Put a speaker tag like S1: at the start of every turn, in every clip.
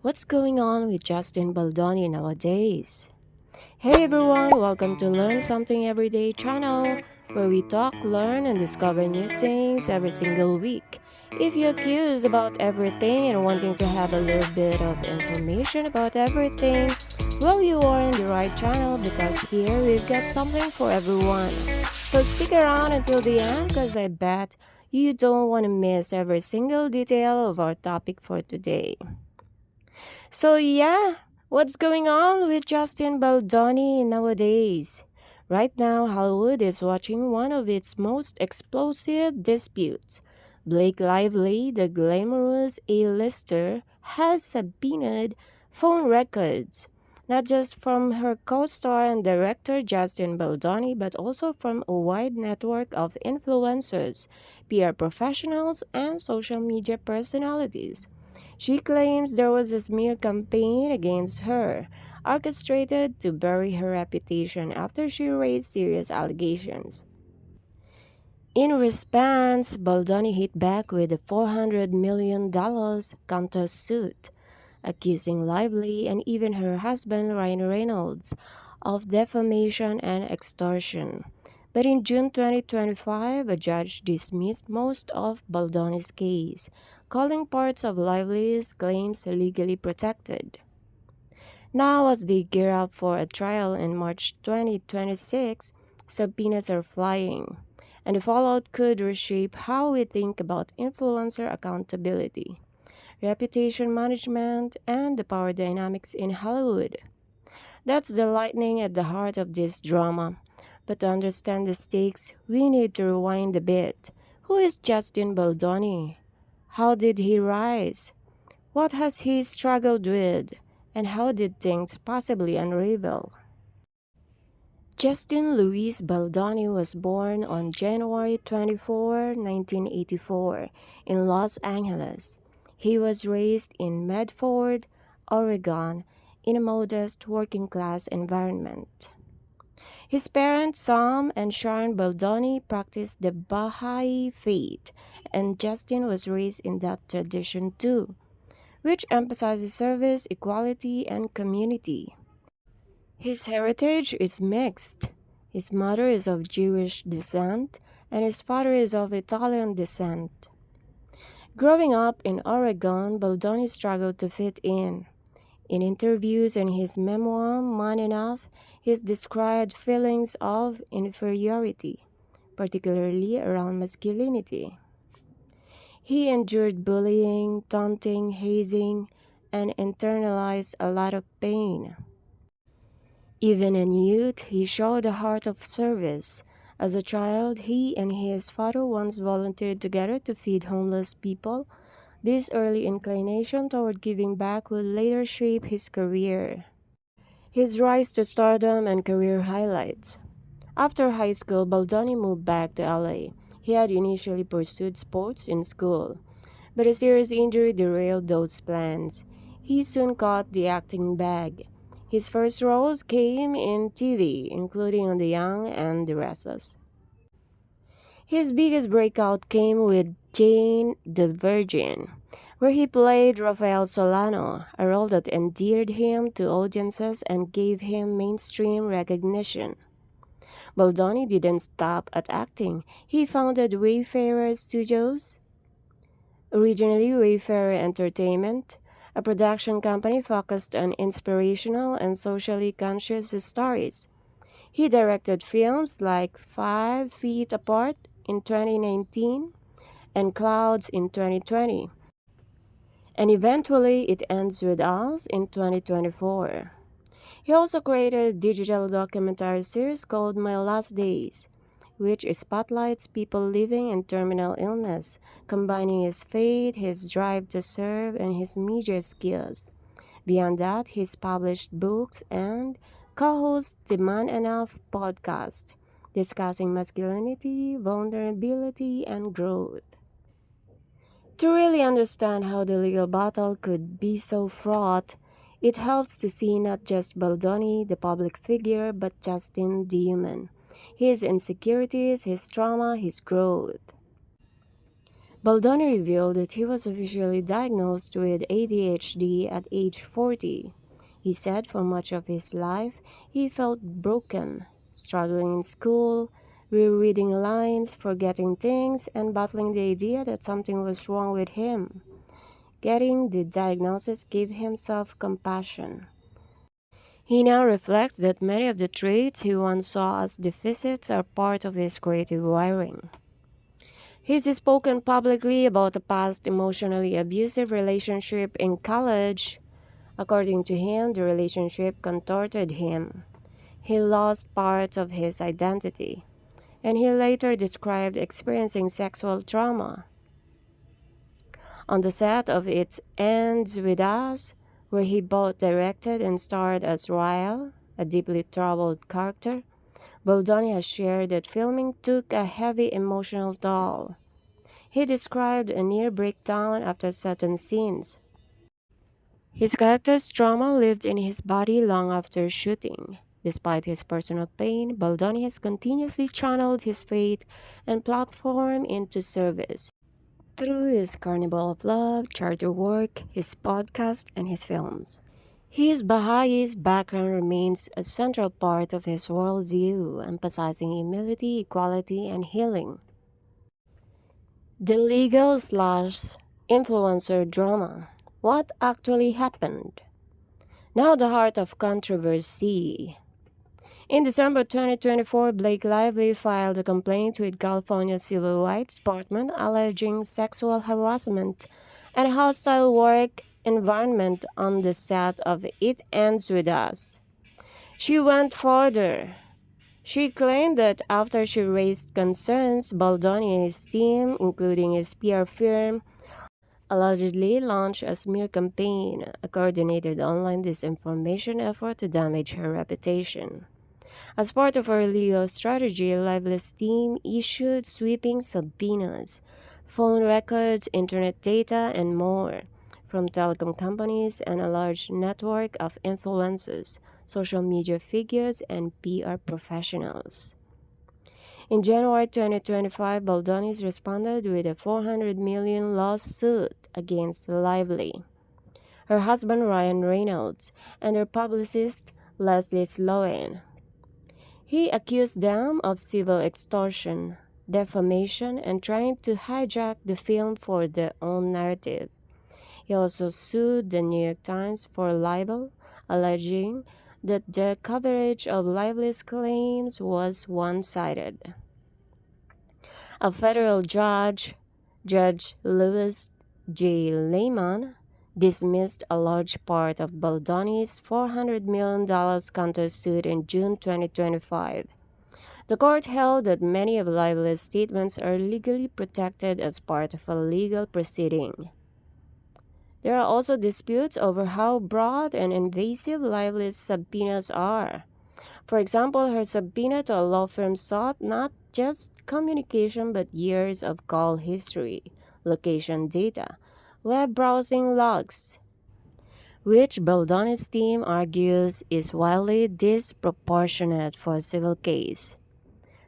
S1: What's going on with Justin Baldoni nowadays? Hey everyone, welcome to Learn Something Everyday channel, where we talk, learn, and discover new things every single week. If you're curious about everything and wanting to have a little bit of information about everything, well, you are in the right channel because here we've got something for everyone. So stick around until the end because I bet you don't want to miss every single detail of our topic for today. So yeah, what's going on with Justin Baldoni nowadays? Right now, Hollywood is watching one of its most explosive disputes. Blake Lively, the glamorous A-lister, has subpoenaed phone records, not just from her co-star and director Justin Baldoni, but also from a wide network of influencers, PR professionals, and social media personalities. She claims there was a smear campaign against her, orchestrated to bury her reputation after she raised serious allegations. In response, Baldoni hit back with a $400 million countersuit, accusing Lively and even her husband Ryan Reynolds of defamation and extortion. But in June 2025, a judge dismissed most of Baldoni's case, calling parts of Lively's claims legally protected. Now, as they gear up for a trial in March 2026, subpoenas are flying, and the fallout could reshape how we think about influencer accountability, reputation management, and the power dynamics in Hollywood. That's the lightning at the heart of this drama. But to understand the stakes, we need to rewind a bit. Who is Justin Baldoni? How did he rise? What has he struggled with? And how did things possibly unravel? Justin Louis Baldoni was born on January 24, 1984, in Los Angeles. He was raised in Medford, Oregon, in a modest working class environment. His parents, Sam and Sharon Baldoni, practiced the Baha'i faith, and Justin was raised in that tradition too, which emphasizes service, equality, and community. His heritage is mixed. His mother is of Jewish descent, and his father is of Italian descent. Growing up in Oregon, Baldoni struggled to fit in. In interviews and his memoir, Man Enough, he's described feelings of inferiority, particularly around masculinity. He endured bullying, taunting, hazing, and internalized a lot of pain. Even in youth, he showed a heart of service. As a child, he and his father once volunteered together to feed homeless people. This early inclination toward giving back would later shape his career. His rise to stardom and career highlights. After high school, Baldoni moved back to LA. He had initially pursued sports in school, but a serious injury derailed those plans. He soon caught the acting bug. His first roles came in TV, including On the Young and the Restless. His biggest breakout came with Jane the Virgin, where he played Rafael Solano, a role that endeared him to audiences and gave him mainstream recognition. Baldoni didn't stop at acting. He founded Wayfarer Studios, originally Wayfarer Entertainment, a production company focused on inspirational and socially conscious stories. He directed films like 5 Feet Apart in 2019 and Clouds in 2020, and eventually It Ends With Us in 2024. He also created a digital documentary series called My Last Days, which spotlights people living in terminal illness, combining his faith, his drive to serve, and his media skills. Beyond that, he's published books and co-hosts the Man Enough podcast, discussing masculinity, vulnerability, and growth. To really understand how the legal battle could be so fraught, it helps to see not just Baldoni, the public figure, but Justin, the human. His insecurities, his trauma, his growth. Baldoni revealed that he was officially diagnosed with ADHD at age 40. He said for much of his life he felt broken, struggling in school, rereading lines, forgetting things, and battling the idea that something was wrong with him. Getting the diagnosis gave him self-compassion. He now reflects that many of the traits he once saw as deficits are part of his creative wiring. He's spoken publicly about a past emotionally abusive relationship in college. According to him, the relationship contorted him. He lost part of his identity, and he later described experiencing sexual trauma. On the set of It Ends With Us, where he both directed and starred as Ryle, a deeply troubled character, Baldoni has shared that filming took a heavy emotional toll. He described a near breakdown after certain scenes. His character's trauma lived in his body long after shooting. Despite his personal pain, Baldoni has continuously channeled his faith and platform into service. Through his Carnival of Love, charity work, his podcast, and his films. His Baha'is background remains a central part of his worldview, emphasizing humility, equality, and healing. The legal/influencer drama. What actually happened? Now the heart of controversy. In December 2024, Blake Lively filed a complaint with California Civil Rights Department alleging sexual harassment and hostile work environment on the set of It Ends With Us. She went further. She claimed that after she raised concerns, Baldoni and his team, including his PR firm, allegedly launched a smear campaign, a coordinated online disinformation effort to damage her reputation. As part of her legal strategy, Lively's team issued sweeping subpoenas, phone records, internet data, and more from telecom companies and a large network of influencers, social media figures, and PR professionals. In January 2025, Baldoni responded with a $400 million lawsuit against Lively, her husband Ryan Reynolds, and her publicist Leslie Sloan. He accused them of civil extortion, defamation, and trying to hijack the film for their own narrative. He also sued the New York Times for libel, alleging that their coverage of Lively's claims was one-sided. A federal judge, Judge Louis J. Lehman, dismissed a large part of Baldoni's $400 million countersuit in June 2025. The court held that many of Lively's statements are legally protected as part of a legal proceeding. There are also disputes over how broad and invasive Lively's subpoenas are. For example, her subpoena to a law firm sought not just communication but years of call history, location data, web browsing logs, which Baldoni's team argues is wildly disproportionate for a civil case.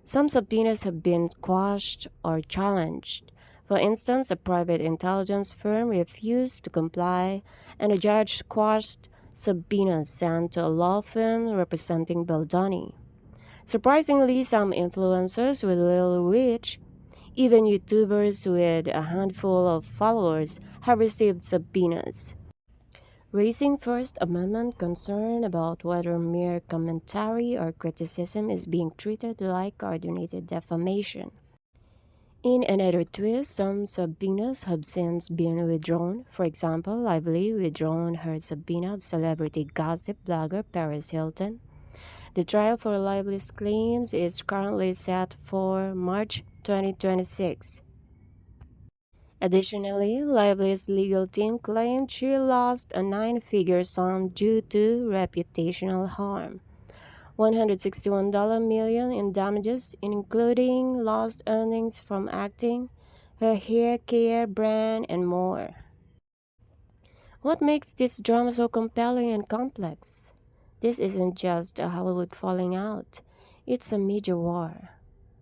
S1: Some subpoenas have been quashed or challenged. For instance, a private intelligence firm refused to comply, and a judge quashed subpoenas sent to a law firm representing Baldoni. Surprisingly, some influencers with little reach, even YouTubers with a handful of followers, have received subpoenas, raising First Amendment concern about whether mere commentary or criticism is being treated like coordinated defamation. In another twist, some subpoenas have since been withdrawn. For example, Lively withdrawn her subpoena of celebrity gossip blogger Paris Hilton. The trial for Lively's claims is currently set for March 2026. Additionally, Lively's legal team claimed she lost a nine-figure sum due to reputational harm. $161 million in damages, including lost earnings from acting, her hair care brand, and more. What makes this drama so compelling and complex? This isn't just a Hollywood falling out. It's a media war.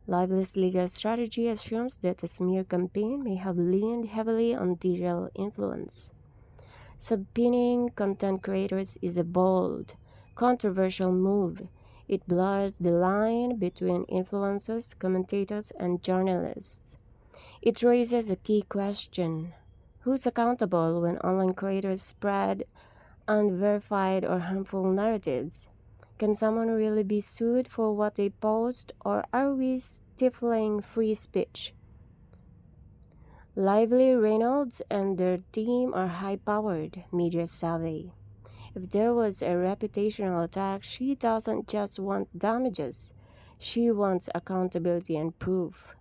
S1: Lively's legal strategy assumes that a smear campaign may have leaned heavily on digital influence. Subpoenaing content creators is a bold, controversial move. It blurs the line between influencers, commentators, and journalists. It raises a key question. Who's accountable when online creators spread unverified or harmful narratives? Can someone really be sued for what they post, or are we stifling free speech? Lively Reynolds and their team are high-powered, media savvy. If there was a reputational attack, she doesn't just want damages. She wants accountability and proof.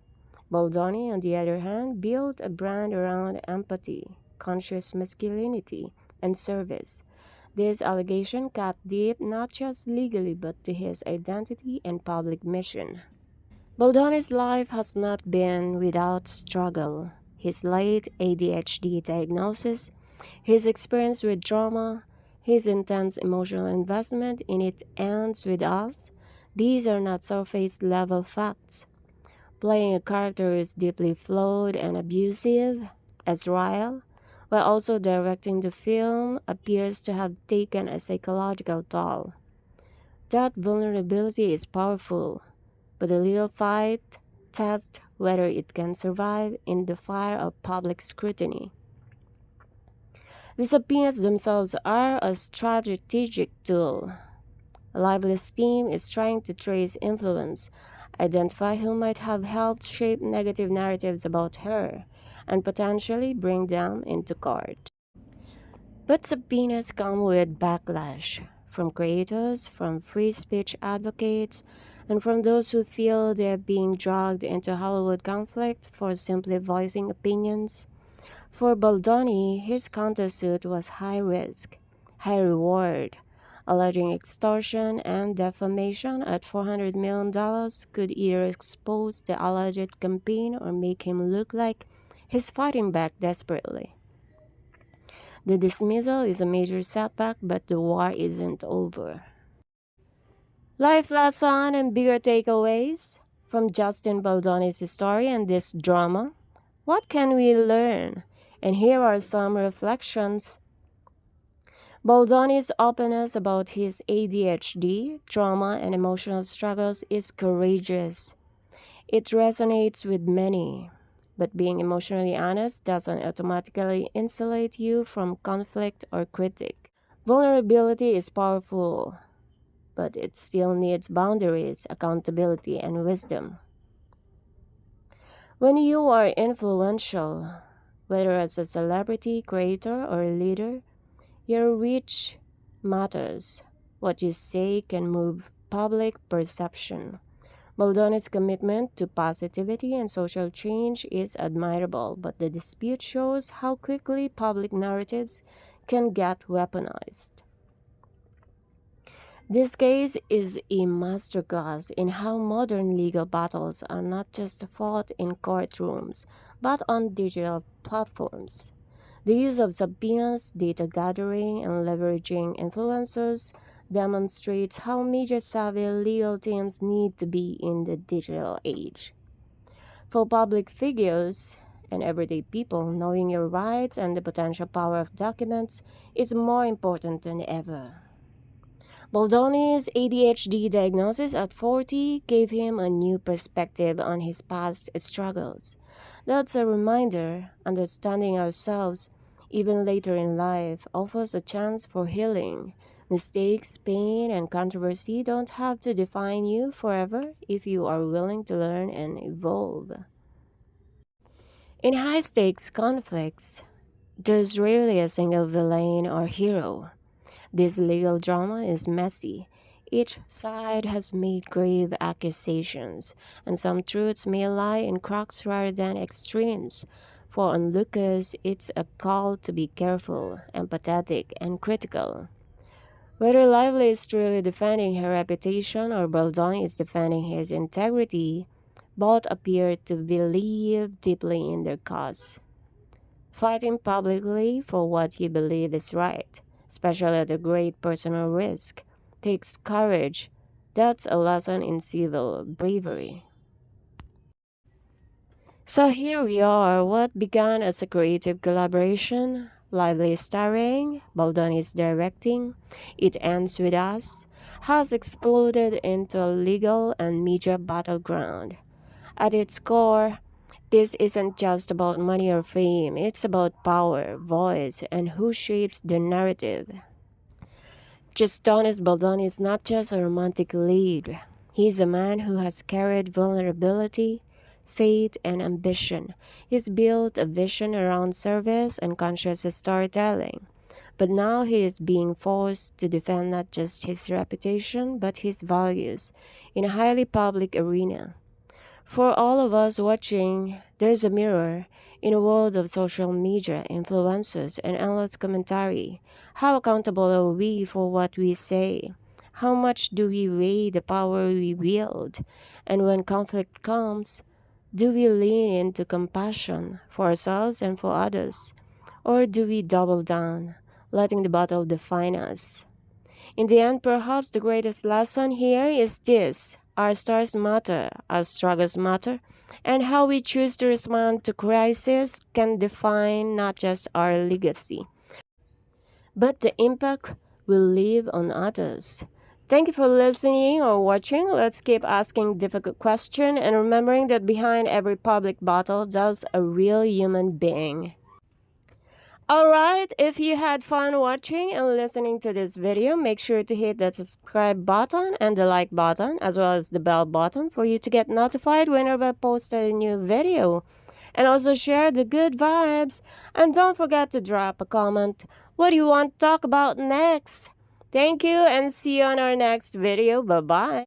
S1: Baldoni, on the other hand, built a brand around empathy, conscious masculinity, and service. This allegation cut deep not just legally but to his identity and public mission. Baldoni's life has not been without struggle. His late ADHD diagnosis, his experience with trauma, his intense emotional investment in It Ends With Us, these are not surface level facts. Playing a character who is deeply flawed and abusive, as Ryle, while also directing the film, appears to have taken a psychological toll. That vulnerability is powerful, but the legal fight tests whether it can survive in the fire of public scrutiny. The subpoenas themselves are a strategic tool. Lively's team is trying to trace influence, identify who might have helped shape negative narratives about her, and potentially bring them into court. But subpoenas come with backlash from creators, from free speech advocates, and from those who feel they're being dragged into Hollywood conflict for simply voicing opinions. For Baldoni, his countersuit was high risk, high reward. Alleging extortion and defamation at $400 million could either expose the alleged campaign or make him look like he's fighting back desperately. The dismissal is a major setback, but the war isn't over. Life lesson and bigger takeaways from Justin Baldoni's story and this drama. What can we learn? And here are some reflections. Baldoni's openness about his ADHD, trauma, and emotional struggles is courageous. It resonates with many. But being emotionally honest doesn't automatically insulate you from conflict or critique. Vulnerability is powerful, but it still needs boundaries, accountability, and wisdom. When you are influential, whether as a celebrity, creator, or leader, your reach matters. What you say can move public perception. Baldoni's commitment to positivity and social change is admirable, but the dispute shows how quickly public narratives can get weaponized. This case is a masterclass in how modern legal battles are not just fought in courtrooms, but on digital platforms. The use of subpoenas, data gathering, and leveraging influencers demonstrates how media-savvy legal teams need to be in the digital age. For public figures and everyday people, knowing your rights and the potential power of documents is more important than ever. Baldoni's ADHD diagnosis at 40 gave him a new perspective on his past struggles. That's a reminder, understanding ourselves, even later in life, offers a chance for healing. Mistakes, pain, and controversy don't have to define you forever if you are willing to learn and evolve. In high-stakes conflicts, there's rarely a single villain or hero. This legal drama is messy. Each side has made grave accusations, and some truths may lie in cracks rather than extremes. For onlookers, it's a call to be careful, empathetic, and critical. Whether Lively is truly defending her reputation or Baldoni is defending his integrity, both appear to believe deeply in their cause. Fighting publicly for what you believe is right, especially at a great personal risk, takes courage. That's a lesson in civil bravery. So here we are, what began as a creative collaboration, lively starring, Baldoni's directing, it ends with us, has exploded into a legal and media battleground. At its core, this isn't just about money or fame, it's about power, voice, and who shapes the narrative. Justonis Baldoni is not just a romantic lead. He's a man who has carried vulnerability, faith, and ambition. He's built a vision around service and conscious storytelling. But now he is being forced to defend not just his reputation, but his values in a highly public arena. For all of us watching, there's a mirror. In a world of social media, influencers, and endless commentary, how accountable are we for what we say? How much do we weigh the power we wield? And when conflict comes, do we lean into compassion for ourselves and for others? Or do we double down, letting the battle define us? In the end, perhaps the greatest lesson here is this: our stars matter, our struggles matter, and how we choose to respond to crisis can define not just our legacy, but the impact we leave on others. Thank you for listening or watching. Let's keep asking difficult questions and remembering that behind every public battle there's a real human being. Alright, if you had fun watching and listening to this video, make sure to hit the subscribe button and the like button as well as the bell button for you to get notified whenever I post a new video. And also share the good vibes. And don't forget to drop a comment. What do you want to talk about next? Thank you and see you on our next video. Bye-bye.